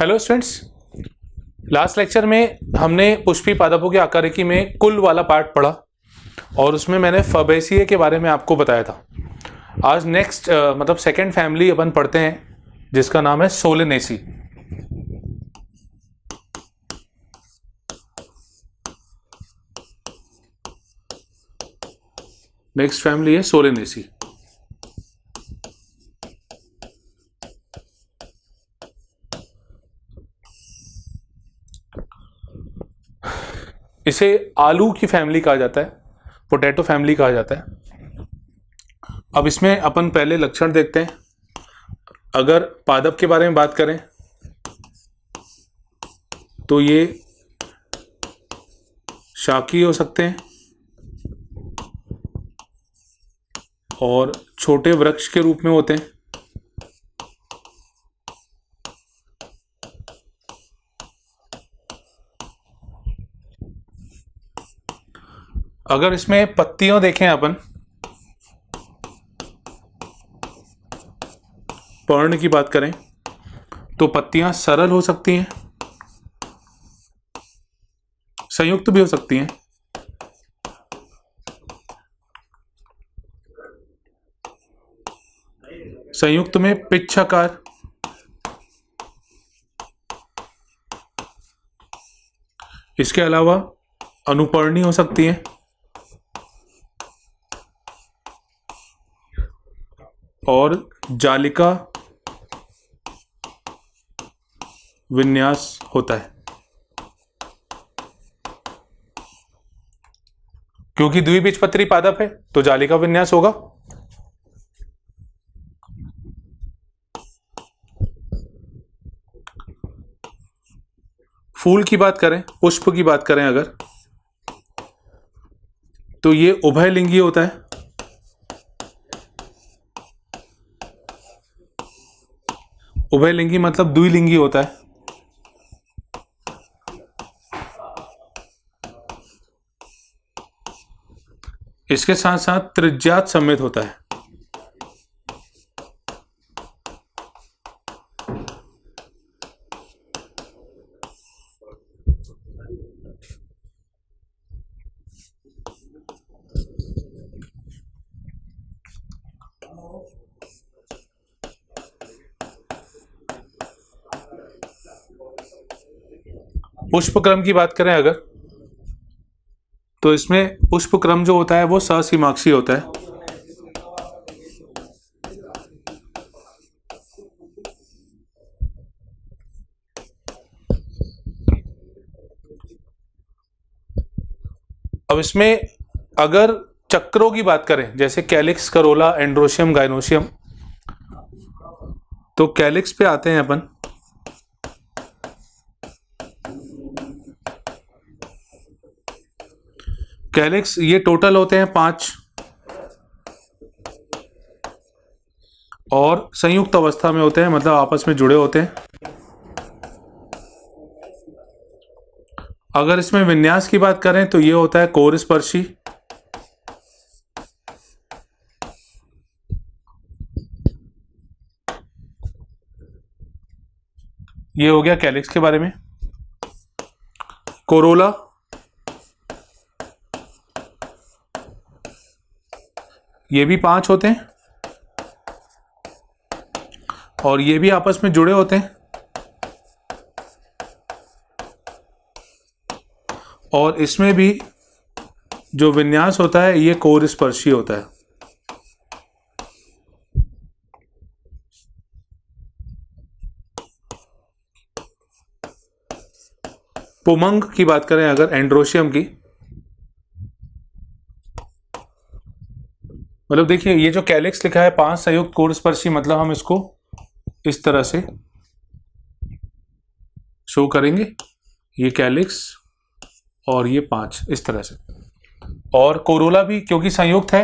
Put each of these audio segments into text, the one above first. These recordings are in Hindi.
हेलो स्टूडेंट्स, लास्ट लेक्चर में हमने पुष्पी पादपों की आकारिकी में कुल वाला पार्ट पढ़ा और उसमें मैंने फबेसिए के बारे में आपको बताया था। आज नेक्स्ट मतलब सेकंड फैमिली अपन पढ़ते हैं जिसका नाम है सोलेनेसी। नेक्स्ट फैमिली है सोलेनेसी। इसे आलू की फैमिली कहा जाता है, पोटैटो फैमिली कहा जाता है। अब इसमें अपन पहले लक्षण देखते हैं। अगर पादप के बारे में बात करें तो ये शाकी हो सकते हैं और छोटे वृक्ष के रूप में होते हैं। अगर इसमें पत्तियां देखें अपन, पर्ण की बात करें तो पत्तियां सरल हो सकती हैं, संयुक्त भी हो सकती हैं। संयुक्त में पिच्छाकार, इसके अलावा अनुपर्णी हो सकती हैं और जालिका विन्यास होता है। क्योंकि द्विबीजपत्री पादप है तो जालिका विन्यास होगा। फूल की बात करें, पुष्प की बात करें अगर, तो ये उभयलिंगी होता है। उभयलिंगी मतलब द्विलिंगी होता है। इसके साथ साथ त्रिज्यात समेत होता है। पुष्पक्रम की बात करें अगर, तो इसमें पुष्पक्रम जो होता है वो ससीमाक्षी होता है। अब इसमें अगर चक्रों की बात करें, जैसे कैलिक्स, करोला, एंड्रोशियम, गाइनोशियम, तो कैलिक्स पे आते हैं अपन। कैलिक्स ये टोटल होते हैं 5 और संयुक्त अवस्था में होते हैं, मतलब आपस में जुड़े होते हैं। अगर इसमें विन्यास की बात करें तो ये होता है कोरस्पर्शी। ये हो गया कैलिक्स के बारे में। कोरोला, ये भी 5 होते हैं और ये भी आपस में जुड़े होते हैं और इसमें भी जो विन्यास होता है ये कोरस्पर्शी होता है। पुमंग की बात करें अगर, एंड्रोशियम की, मतलब देखिए ये जो कैलिक्स लिखा है 5 संयुक्त कोरस्पर्शी, मतलब हम इसको इस तरह से शो करेंगे, ये कैलिक्स और ये 5 इस तरह से। और कोरोला भी क्योंकि संयुक्त है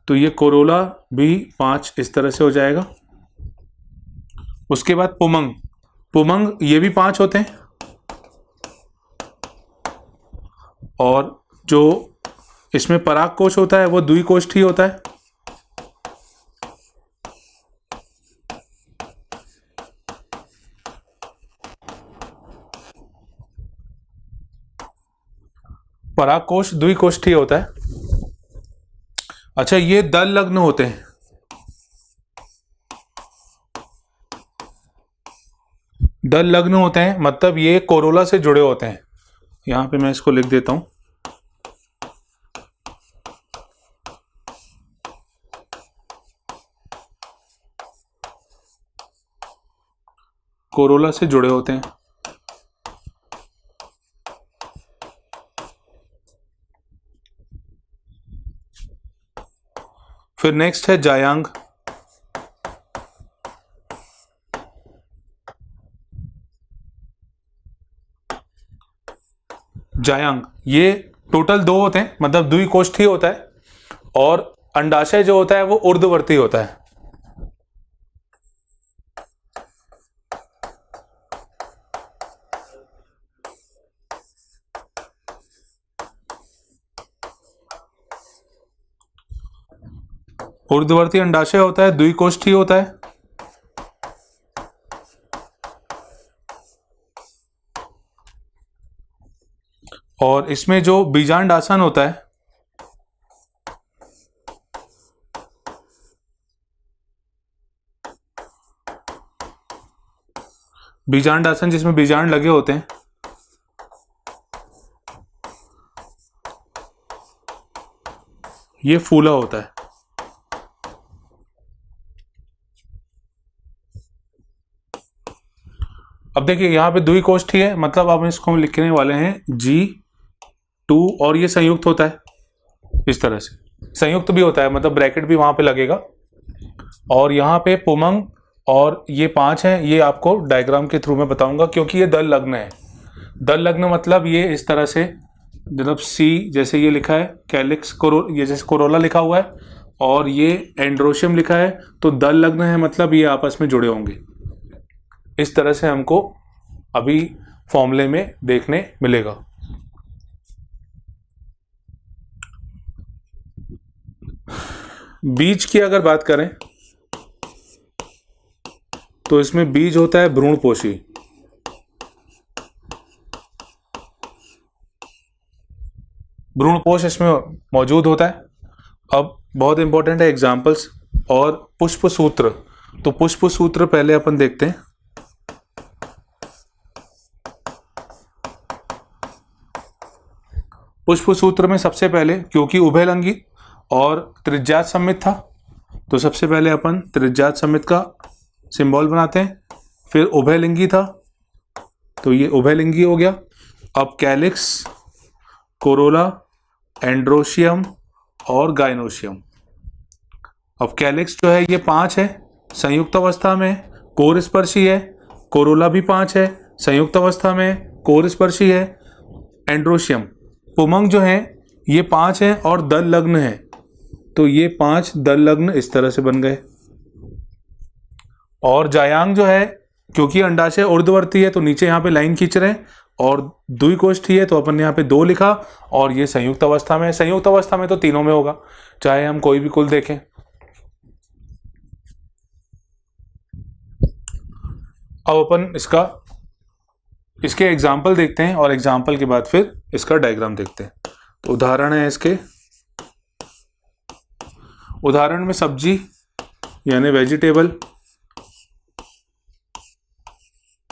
तो ये कोरोला भी 5 इस तरह से हो जाएगा। उसके बाद पुमंग, पुमंग ये भी 5 होते हैं और जो इसमें पराग कोश होता है वो द्विकोष्ठी होता है। परागकोश द्विकोष्ठीय होता है। अच्छा, ये दल लग्न होते हैं। दल लग्न होते हैं मतलब ये कोरोला से जुड़े होते हैं। यहां पे मैं इसको लिख देता हूं। कोरोला से जुड़े होते हैं। फिर नेक्स्ट है जायांग। जायांग ये टोटल 2 होते हैं, मतलब द्विकोष्ठीय होता है, और अंडाशय जो होता है वो ऊर्ध्ववर्ती होता है। ऊर्ध्ववर्ती अंडाशय होता है, द्विकोष्ठीय होता है। और इसमें जो बीजांडासन होता है, बीजांडासन जिसमें बीजांड लगे होते हैं, ये फूला होता है। अब देखिए यहाँ पे द्विकोष्ठीय है, मतलब अब इसको हम लिखने वाले हैं G2, और ये संयुक्त होता है इस तरह से। संयुक्त भी होता है, मतलब ब्रैकेट भी वहां पे लगेगा। और यहाँ पे पुमंग और ये 5 हैं, ये आपको डायग्राम के थ्रू में बताऊंगा, क्योंकि ये दल लग्न है। दल लग्न मतलब ये इस तरह से, मतलब सी जैसे ये लिखा है, कैलिक्स ये जैसे कोरोला लिखा हुआ है, और ये एंड्रोशियम लिखा है, तो दल लग्न है मतलब ये आपस में जुड़े होंगे। इस तरह से हमको अभी फॉर्मूले में देखने मिलेगा। बीज की अगर बात करें तो इसमें बीज होता है भ्रूणपोषी। भ्रूणपोष इसमें मौजूद होता है। अब बहुत इंपॉर्टेंट है एग्जाम्पल्स और पुष्प सूत्र। तो पुष्प सूत्र पहले अपन देखते हैं। पुष्प सूत्र में सबसे पहले, क्योंकि उभयलिंगी और त्रिज्यात सममित था, तो सबसे पहले अपन त्रिज्यात सममित का सिंबल बनाते हैं। फिर उभयलिंगी था, तो ये उभयलिंगी हो गया। अब कैलिक्स, कोरोला, एंड्रोशियम और गाइनोशियम। अब कैलिक्स जो है ये 5 है संयुक्त अवस्था में, कोर स्पर्शी है। कोरोला भी 5 है संयुक्त अवस्था में, कोर स्पर्शी है। एंड्रोशियम, पुमंग जो है ये 5 है और दल लग्न है, तो ये 5 दल लग्न इस तरह से बन गए। और जायांग जो है, क्योंकि अंडाशय ऊर्ध्ववर्ती है तो नीचे यहाँ पे लाइन खींच रहे हैं, और द्विकोष्ठीय है तो अपन ने यहाँ पे 2 लिखा, और ये संयुक्त अवस्था में। संयुक्त अवस्था में तो तीनों में होगा, चाहे हम कोई भी कुल देखें। अब अपन इसके एग्जाम्पल देखते हैं, और एग्जाम्पल के बाद फिर इसका डायग्राम देखते हैं। तो उदाहरण है इसके। उदाहरण में सब्जी यानी वेजिटेबल,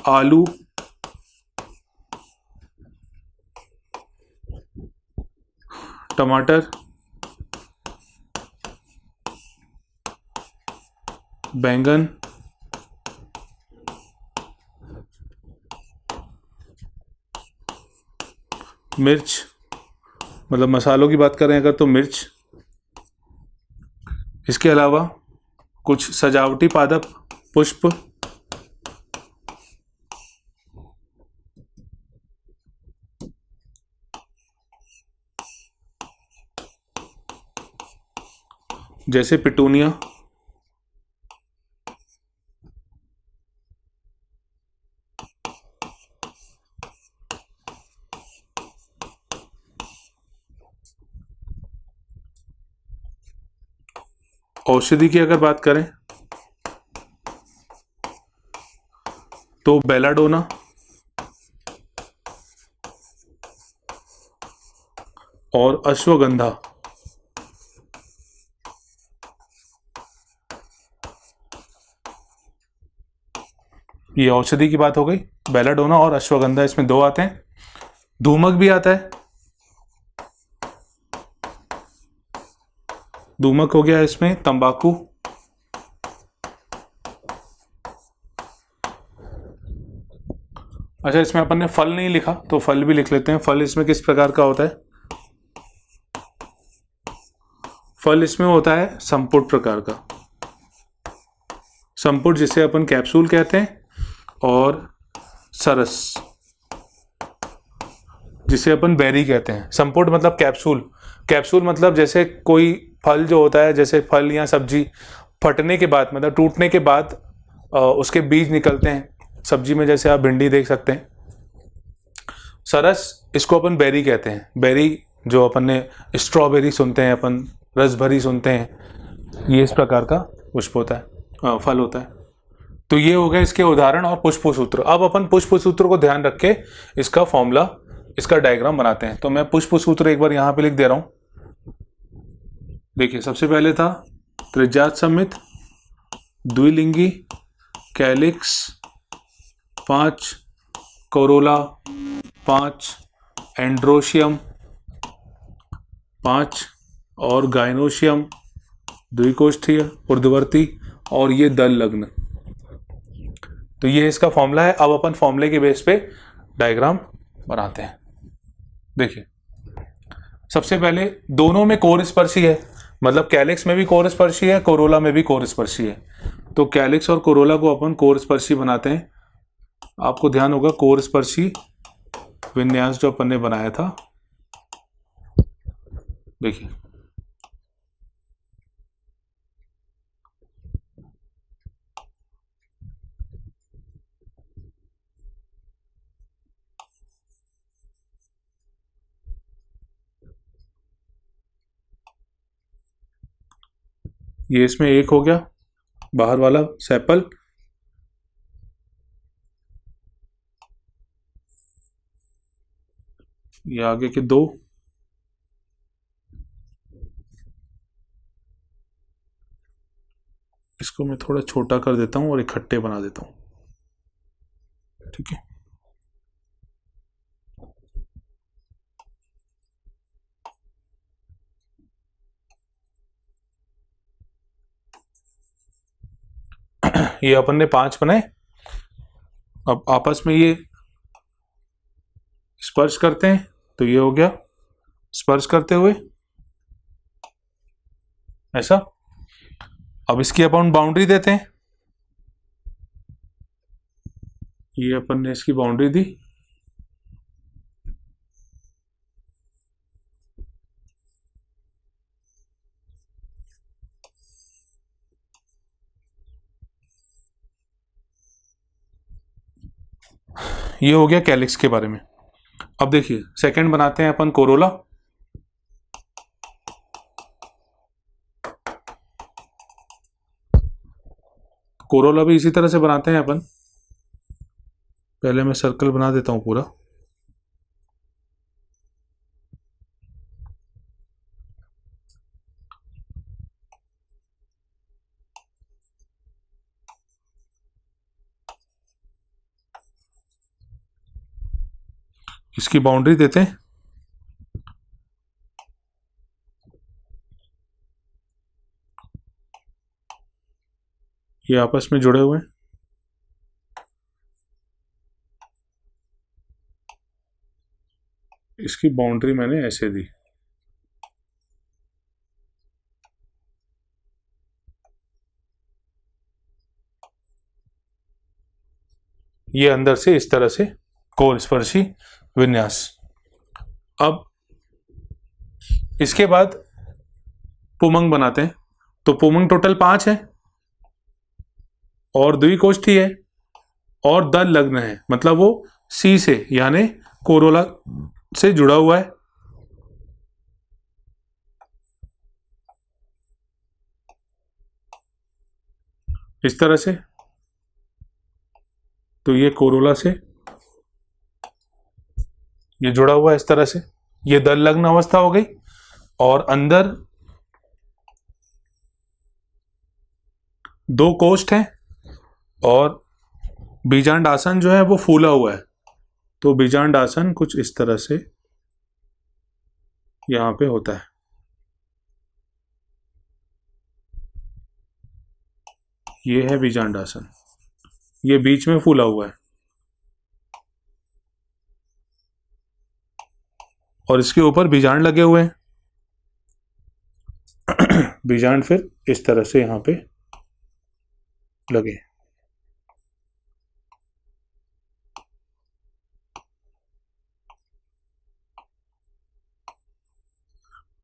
आलू, टमाटर, बैंगन, मिर्च, मतलब मसालों की बात करें अगर तो मिर्च। इसके अलावा कुछ सजावटी पादप, पुष्प, जैसे पिटूनिया, औषधि की अगर बात करें तो बेलाडोना, और अश्वगंधा। ये औषधि की बात हो गई। बेलाडोना और अश्वगंधा इसमें दो आते हैं। धूमक भी आता है, धूमक हो गया इसमें तंबाकू। अच्छा, इसमें अपन ने फल नहीं लिखा तो फल भी लिख लेते हैं। फल इसमें किस प्रकार का होता है? फल इसमें होता है संपुट प्रकार का। संपुट जिसे अपन कैप्सूल कहते हैं, और सरस जिसे अपन बेरी कहते हैं। संपुट मतलब कैप्सूल। कैप्सूल मतलब जैसे कोई फल जो होता है, जैसे फल या सब्जी फटने के बाद मतलब टूटने के बाद उसके बीज निकलते हैं सब्जी में, जैसे आप भिंडी देख सकते हैं। सरस इसको अपन बेरी कहते हैं। बेरी जो अपन ने स्ट्रॉबेरी सुनते हैं, अपन रसभरी सुनते हैं, ये इस प्रकार का पुष्प होता है, फल होता है। तो ये हो गए इसके उदाहरण और पुष्प सूत्र। अब अपन पुष्प सूत्र को ध्यान रख के इसका फॉर्मूला, इसका डायग्राम बनाते हैं। तो मैं पुष्प सूत्र एक बार यहां पे लिख दे रहा हूं। देखिए, सबसे पहले था त्रिज्यात समित, द्विलिंगी, कैलिक्स, 5 कोरोला, 5 एंड्रोशियम, 5 और गाइनोशियम द्विकोष्ठीय ऊर्ध्ववर्ती, और ये दल लग्न। तो ये इसका फॉर्मूला है। अब अपन फॉर्मूले के बेस पे डायग्राम बनाते हैं। देखिए, सबसे पहले दोनों में कोर स्पर्शी है, मतलब कैलिक्स में भी कोर स्पर्शी है, कोरोला में भी कोर स्पर्शी है। तो कैलिक्स और कोरोला को अपन कोर स्पर्शी बनाते हैं। आपको ध्यान होगा कोर स्पर्शी विन्यास जो अपन ने बनाया था। देखिए, ये इसमें एक हो गया बाहर वाला सेपल, ये आगे के दो, इसको मैं थोड़ा छोटा कर देता हूं और इकट्ठे बना देता हूं। ठीक है, ये अपन ने 5 बनाए। अब आपस में ये स्पर्श करते हैं, तो ये हो गया स्पर्श करते हुए ऐसा। अब इसकी अपन बाउंड्री देते हैं। ये अपन ने इसकी बाउंड्री दी। ये हो गया कैलिक्स के बारे में। अब देखिए, सेकंड बनाते हैं अपन कोरोला। कोरोला भी इसी तरह से बनाते हैं अपन। पहले मैं सर्कल बना देता हूं पूरा। इसकी बाउंड्री देते हैं। ये आपस में जुड़े हुए हैं। इसकी बाउंड्री मैंने ऐसे दी। ये अंदर से इस तरह से कोर स्पर्शी विन्यास। अब इसके बाद पुमंग बनाते हैं। तो पुमंग टोटल 5 है और द्विकोष्ठी है और दल लग्न है, मतलब वो सी से यानी कोरोला से जुड़ा हुआ है। इस तरह से। तो ये कोरोला से ये जुड़ा हुआ है इस तरह से, ये दल लग्न अवस्था हो गई। और अंदर दो कोष्ठ हैं और बीजांड आसन जो है वो फूला हुआ है। तो बीजांड आसन कुछ इस तरह से यहां पे होता है। ये है बीजांड आसन, ये बीच में फूला हुआ है और इसके ऊपर बीजांड लगे हुए हैं। बीजांड फिर इस तरह से यहां पे लगे।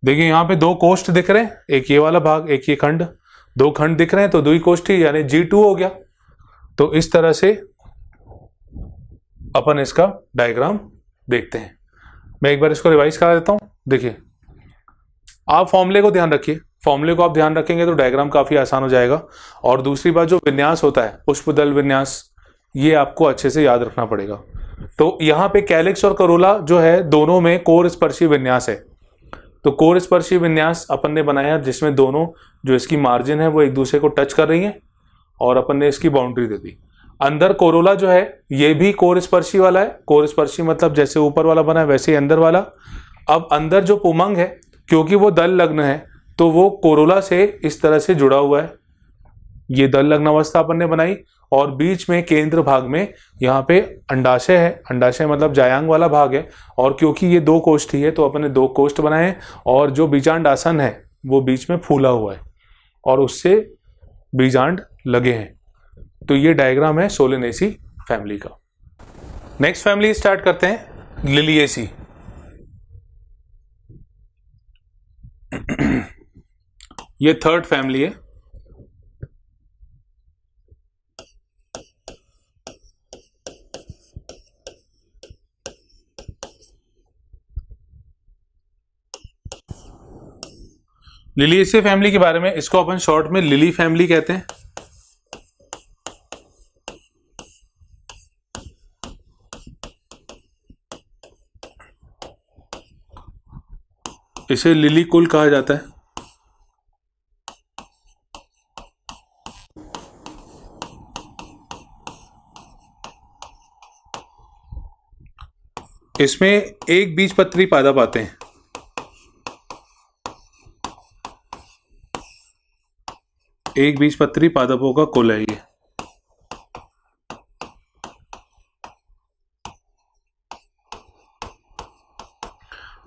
देखिए यहां पे दो कोष्ठ दिख रहे हैं, एक ये वाला भाग एक ये खंड, दो खंड दिख रहे हैं तो दुई कोष्ठी यानी G2 हो गया। तो इस तरह से अपन इसका डायग्राम देखते हैं। मैं एक बार इसको रिवाइज करा देता हूं। देखिए आप फॉर्मूले को ध्यान रखिए, फॉर्मूले को आप ध्यान रखेंगे तो डायग्राम काफी आसान हो जाएगा। और दूसरी बात जो विन्यास होता है पुष्पदल विन्यास, ये आपको अच्छे से याद रखना पड़ेगा। तो यहाँ पे कैलिक्स और करोला जो है दोनों में कोर स्पर्शी विन्यास है। तो कोर स्पर्शी विन्यास अपन ने बनाया जिसमें दोनों जो इसकी मार्जिन है वो एक दूसरे को टच कर रही है और अपन ने इसकी बाउंड्री दे दी। अंदर कोरोला जो है ये भी कोर स्पर्शी वाला है। कोर स्पर्शी मतलब जैसे ऊपर वाला बना है वैसे ही अंदर वाला। अब अंदर जो पुमंग है क्योंकि वो दल लग्न है तो वो कोरोला से इस तरह से जुड़ा हुआ है। ये दल लग्न अवस्था अपन ने बनाई और बीच में केंद्र भाग में यहाँ पे अंडाशय है। अंडाशय मतलब जायांग वाला भाग है और क्योंकि ये दो कोष्ठ ही है तो अपन ने दो कोष्ठ बनाए हैं और जो बीजांड आसन है वो बीच में फूला हुआ है और उससे बीजांड लगे हैं। तो ये डायग्राम है सोलेनेसी फैमिली का। नेक्स्ट फैमिली स्टार्ट करते हैं, लिलिएसी। ये थर्ड फैमिली है। लिलिएसी फैमिली के बारे में, इसको अपन शॉर्ट में लिली फैमिली कहते हैं। इसे लिली कुल कहा जाता है। इसमें एक बीजपत्री पादप आते हैं। एक बीजपत्री पादपों का कुल है ये।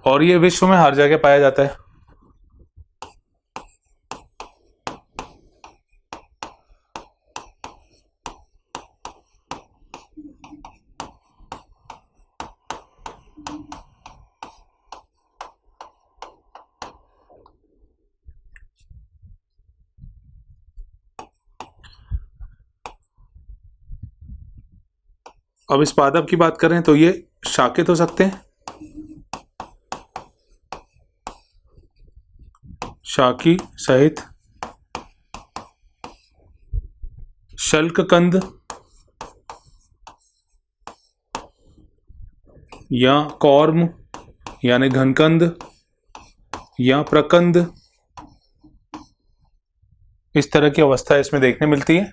और ये विश्व में हर जगह पाया जाता है। अब इस पादप की बात करें तो ये शाकित हो सकते हैं, शाकी सहित शल्ककंद या कौर्म यानी घनकंद या प्रकंद, इस तरह की अवस्था इसमें देखने मिलती है।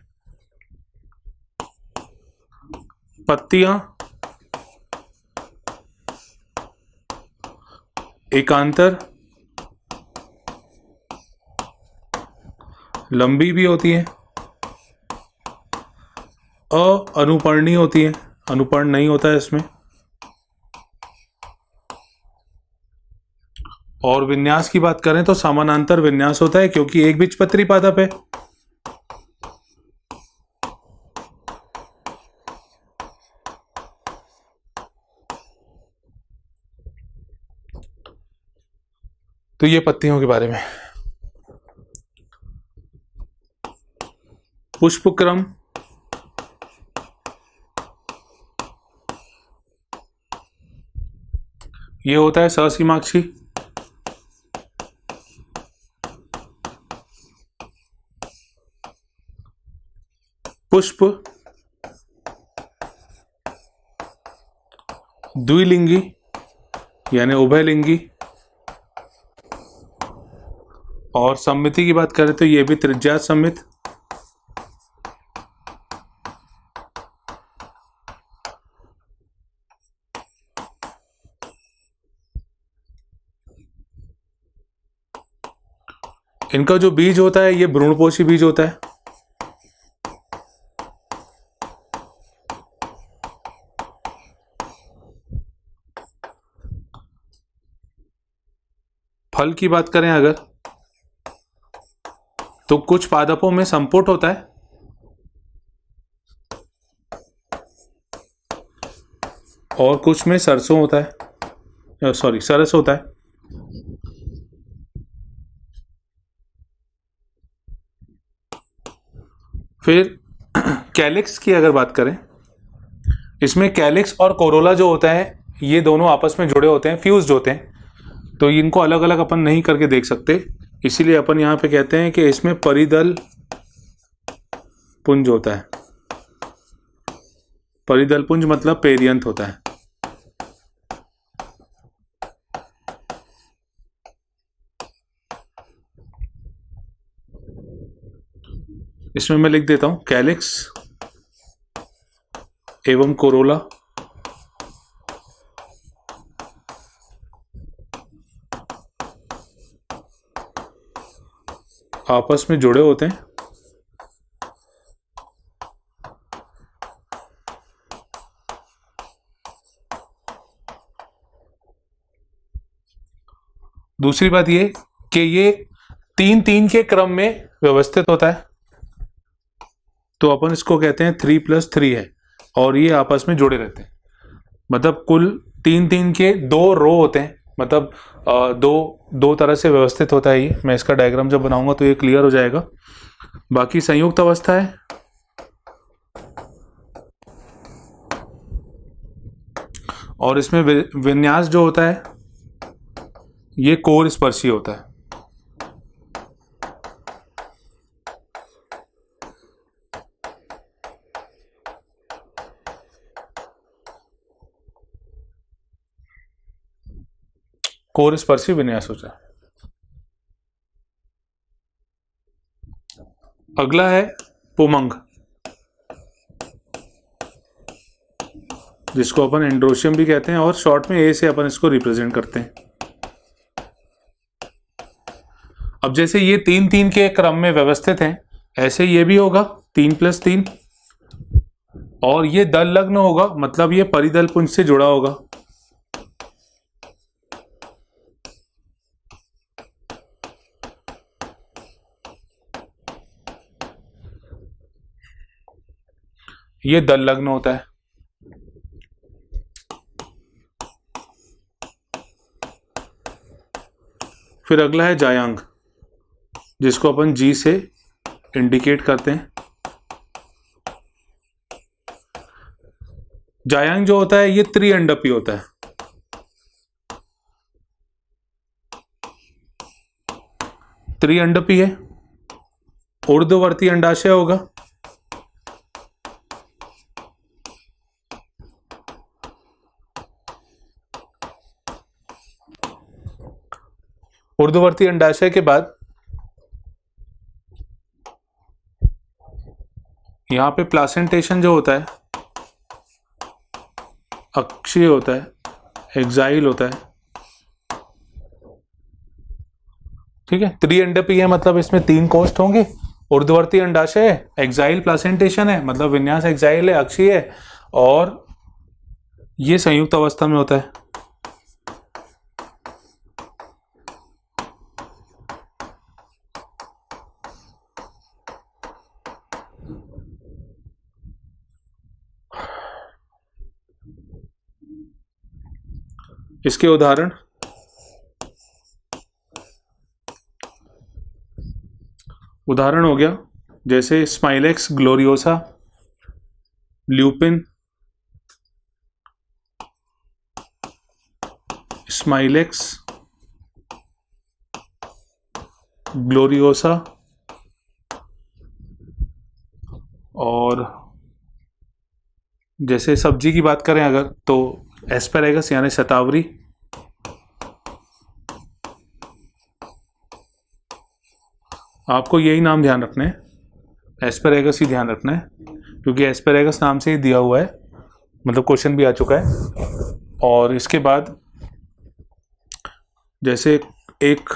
पत्तियां एकांतर लंबी भी होती है, अनुपर्णी होती है, अनुपर्ण नहीं होता है इसमें। और विन्यास की बात करें तो समानांतर विन्यास होता है क्योंकि एक बीजपत्री पादप है। तो ये पत्तियों के बारे में। पुष्पक्रम ये होता है सहसीमाक्षी। पुष्प द्विलिंगी यानी उभयलिंगी। और सममिति की बात करें तो ये भी त्रिज्यात सममित। इनका जो बीज होता है ये भ्रूणपोषी बीज होता है। फल की बात करें अगर तो कुछ पादपों में संपुट होता है और कुछ में सरसों होता है, सॉरी सरस होता है। फिर कैलिक्स की अगर बात करें, इसमें कैलिक्स और कोरोला जो होता है ये दोनों आपस में जुड़े होते हैं, फ्यूज्ड होते हैं, तो इनको अलग अलग अपन नहीं करके देख सकते, इसीलिए अपन यहाँ पे कहते हैं कि इसमें परिदल पुंज होता है। परिदल पुंज मतलब पेरियंथ होता है। इसमें मैं लिख देता हूं कैलिक्स एवं कोरोला आपस में जुड़े होते हैं। दूसरी बात ये कि ये 3-3 के क्रम में व्यवस्थित होता है, तो अपन इसको कहते हैं 3+3 है, और ये आपस में जुड़े रहते हैं। मतलब कुल 3-3 के 2 रो होते हैं, मतलब दो तरह से व्यवस्थित होता है ये। मैं इसका डायग्राम जब बनाऊंगा तो ये क्लियर हो जाएगा। बाकी संयुक्त अवस्था है, और इसमें विन्यास जो होता है ये कोर स्पर्शी होता है। कोर स्पर्शी विन्यास होता है। अगला है पुमंग, जिसको अपन एंड्रोशियम भी कहते हैं, और शॉर्ट में ए से अपन इसको रिप्रेजेंट करते हैं। अब जैसे ये 3-3 के क्रम में व्यवस्थित हैं, ऐसे ये भी होगा 3+3, और ये दल लग्न होगा, मतलब ये परिदल पुंज से जुड़ा होगा। ये दल लग्न होता है। फिर अगला है जायांग, जिसको अपन जी से इंडिकेट करते हैं। जायांग जो होता है ये त्रिअंडपी होता है। त्रिअंडपी है, ऊर्ध्ववर्ती अंडाशय होगा, ऊर्ध्ववर्ती अंडाशय के बाद यहां पे प्लासेंटेशन जो होता है अक्षीय होता है, एक्साइल होता है। ठीक है, त्रिअंडपी है मतलब इसमें 3 कोष्ठ होंगे। ऊर्ध्ववर्ती अंडाशय है, एक्साइल प्लासेंटेशन है मतलब विन्यास एक्साइल है, अक्षीय है, और ये संयुक्त अवस्था में होता है। इसके उदाहरण हो गया जैसे Smilax gloriosa, lupin, Smilax gloriosa, और जैसे सब्जी की बात करें अगर तो एस्पेरेगस यानी शतावरी, आपको यही नाम ध्यान रखना है, एस्पेरेगस ही ध्यान रखना है, क्योंकि एस्पेरेगस नाम से ही दिया हुआ है, मतलब क्वेश्चन भी आ चुका है। और इसके बाद जैसे एक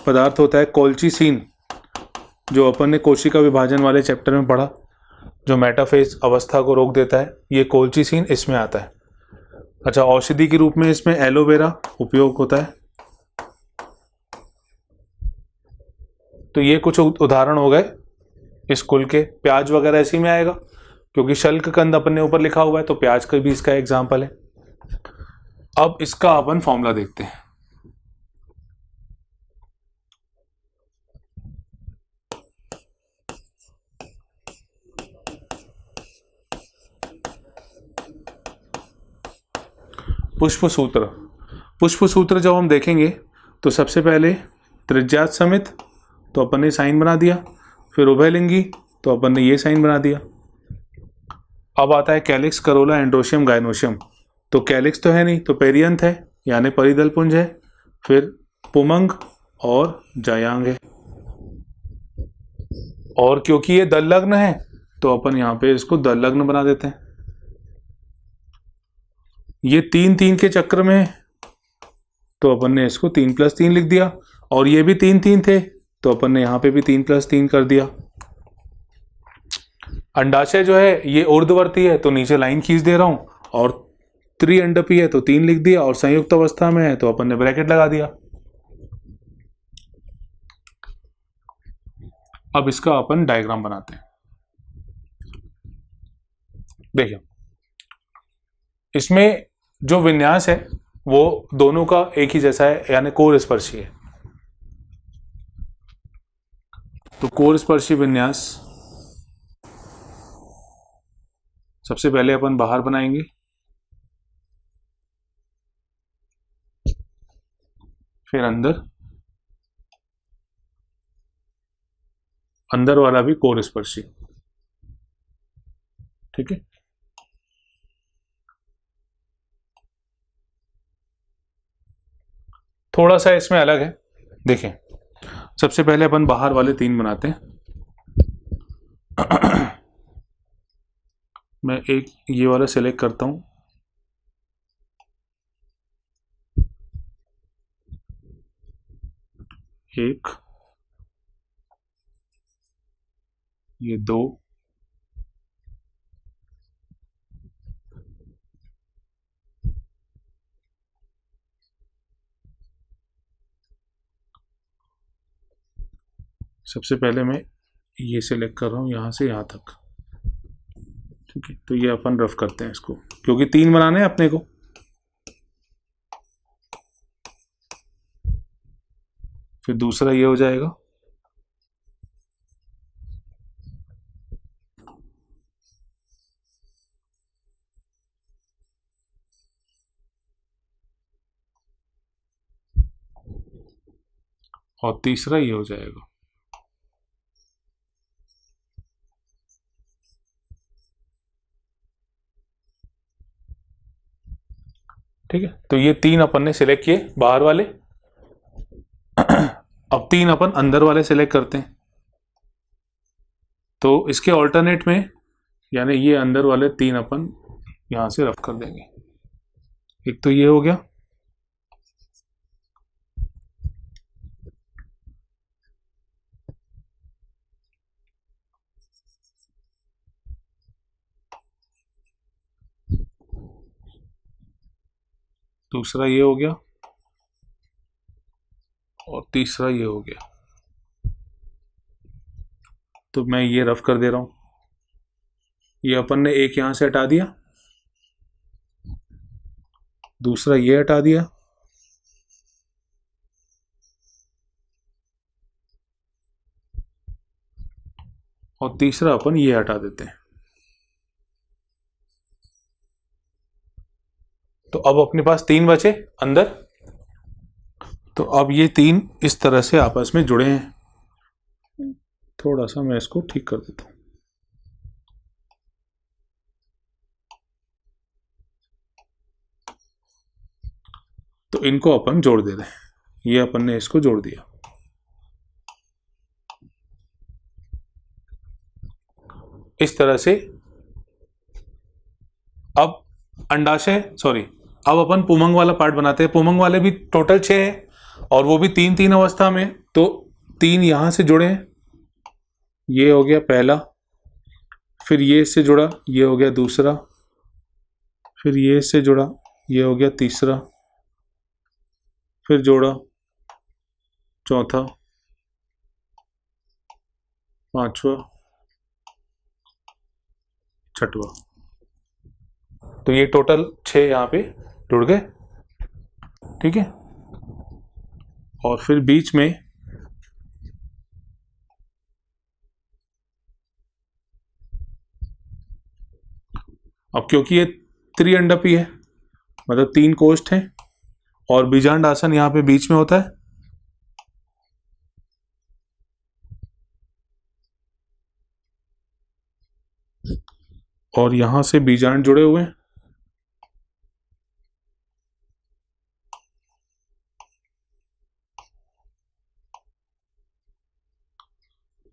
पदार्थ होता है कोल्चिसिन, जो अपन ने कोशिका विभाजन वाले चैप्टर में पढ़ा, जो मेटाफेज अवस्था को रोक देता है, ये कोल्चिसिन इसमें आता है। अच्छा, औषधि के रूप में इसमें एलोवेरा उपयोग होता है। तो ये कुछ उदाहरण हो गए इस कुल के। प्याज वगैरह इसी में आएगा, क्योंकि शल्क कंद अपन ने ऊपर लिखा हुआ है, तो प्याज का भी इसका एग्जाम्पल है। अब इसका अपन फॉर्मूला देखते हैं। पुष्प सूत्र। पुष्प सूत्र जब हम देखेंगे तो सबसे पहले त्रिज्यात समित, तो अपन ने साइन बना दिया। फिर उभयलिंगी, तो अपन ने ये साइन बना दिया। अब आता है कैलिक्स, करोला, एंड्रोशियम, गायनोशियम। तो कैलिक्स तो है नहीं, तो पेरियंथ है, यानी परिदल पुंज है। फिर पुमंग और जायांग है। और क्योंकि ये दलग्न है, तो अपन यहाँ पे इसको दलग्न बना देते हैं। ये 3 3 के चक्र में, तो अपन ने इसको 3+3 लिख दिया। और ये भी 3 3 थे, तो अपन ने यहाँ पे भी 3+3 कर दिया। अंडाशय जो है ये ऊर्ध्ववर्ती है, तो नीचे लाइन खींच दे रहा हूं। और त्रिअंडपी है तो 3 लिख दिया, और संयुक्त अवस्था में है तो अपन ने ब्रैकेट लगा दिया। अब इसका अपन डायग्राम बनाते हैं। देखिए, इसमें जो विन्यास है वो दोनों का एक ही जैसा है, यानी कोरस्पर्शी है। तो कोरस्पर्शी विन्यास सबसे पहले अपन बाहर बनाएंगे, फिर अंदर, अंदर वाला भी कोरस्पर्शी। ठीक है। थोड़ा सा इसमें अलग है। देखें, सबसे पहले अपन बाहर वाले 3 बनाते हैं। मैं एक ये वाला सेलेक्ट करता हूं। एक, ये 2, सबसे पहले मैं ये सेलेक्ट कर रहा हूं यहां से यहां तक। ठीक है, तो ये अपन रफ करते हैं इसको, क्योंकि 3 बनाने हैं अपने को। फिर दूसरा ये हो जाएगा, और तीसरा ये हो जाएगा। ठीक है, तो ये 3 अपन ने सिलेक्ट किए बाहर वाले। अब 3 अपन अंदर वाले सिलेक्ट करते हैं। तो इसके ऑल्टरनेट में, यानी ये अंदर वाले 3 अपन यहां से रफ कर देंगे। एक तो ये हो गया, दूसरा ये हो गया, और तीसरा ये हो गया। तो मैं ये रफ कर दे रहा हूं। ये अपन ने एक यहां से हटा दिया, दूसरा ये हटा दिया, और तीसरा अपन ये हटा देते हैं। तो अब अपने पास 3 बचे अंदर। तो अब ये 3 इस तरह से आपस में जुड़े हैं। थोड़ा सा मैं इसको ठीक कर देता हूं। तो इनको अपन जोड़ दे रहे हैं। ये अपन ने इसको जोड़ दिया। इस तरह से। अब अंडाशय अब अपन पुमंग वाला पार्ट बनाते हैं। पुमंग वाले भी टोटल 6 हैं और वो भी 3-3 अवस्था में। तो 3 यहां से जुड़े हैं, ये हो गया पहला, फिर ये इससे जुड़ा, ये हो गया दूसरा, फिर ये इससे जुड़ा, ये हो गया तीसरा, फिर जोड़ा चौथा, पांचवा, छठवा। तो ये टोटल 6 यहाँ पे जुड़ गए, ठीक है। और फिर बीच में अब क्योंकि ये त्रिअंडपी है, मतलब 3 कोष्ठ हैं और बीजांड आसन यहाँ पे बीच में होता है। और यहां से बीजांड जुड़े हुए हैं।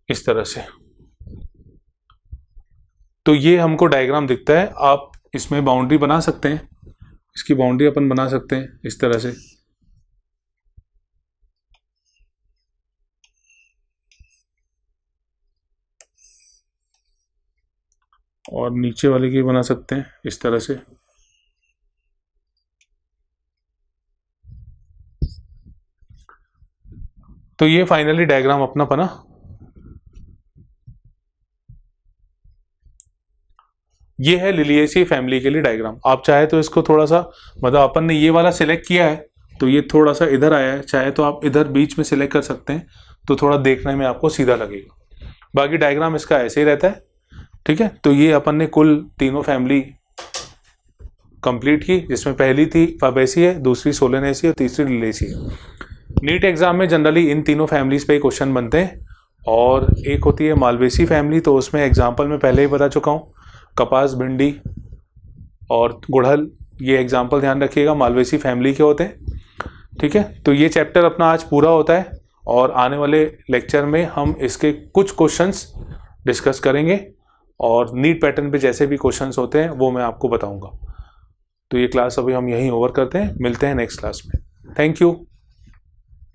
इस तरह से। तो ये हमको डायग्राम दिखता है। आप इसमें बाउंड्री बना सकते हैं, इसकी बाउंड्री अपन बना सकते हैं इस तरह से। और नीचे वाले की बना सकते हैं इस तरह से। तो ये फाइनली डायग्राम अपना बना। ये है लिलिएसी फैमिली के लिए डायग्राम। आप चाहे तो इसको थोड़ा सा, मतलब अपन ने ये वाला सिलेक्ट किया है तो ये थोड़ा सा इधर आया है, चाहे तो आप इधर बीच में सिलेक्ट कर सकते हैं तो थोड़ा देखने में आपको सीधा लगेगा। बाकी डायग्राम इसका ऐसे ही रहता है, ठीक है। तो ये अपन ने कुल तीनों फैमिली कंप्लीट की, जिसमें पहली थी फाबेसी है, दूसरी सोलेनेसी और तीसरी लिलिएसी है। नीट एग्जाम में जनरली इन तीनों फैमिलीज पे ही क्वेश्चन बनते हैं। और एक होती है मालवेसी फैमिली, तो उसमें एग्जाम्पल में पहले ही बता चुका हूँ, कपास, भिंडी और गुड़हल, ये एग्जाम्पल ध्यान रखिएगा, मालवेसी फैमिली के होते हैं, ठीक है। तो ये चैप्टर अपना आज पूरा होता है और आने वाले लेक्चर में हम इसके कुछ क्वेश्चंस डिस्कस करेंगे और नीट पैटर्न पे जैसे भी क्वेश्चंस होते हैं वो मैं आपको बताऊंगा। तो ये क्लास अभी हम यहीं ओवर करते हैं, मिलते हैं नेक्स्ट क्लास में। Thank you.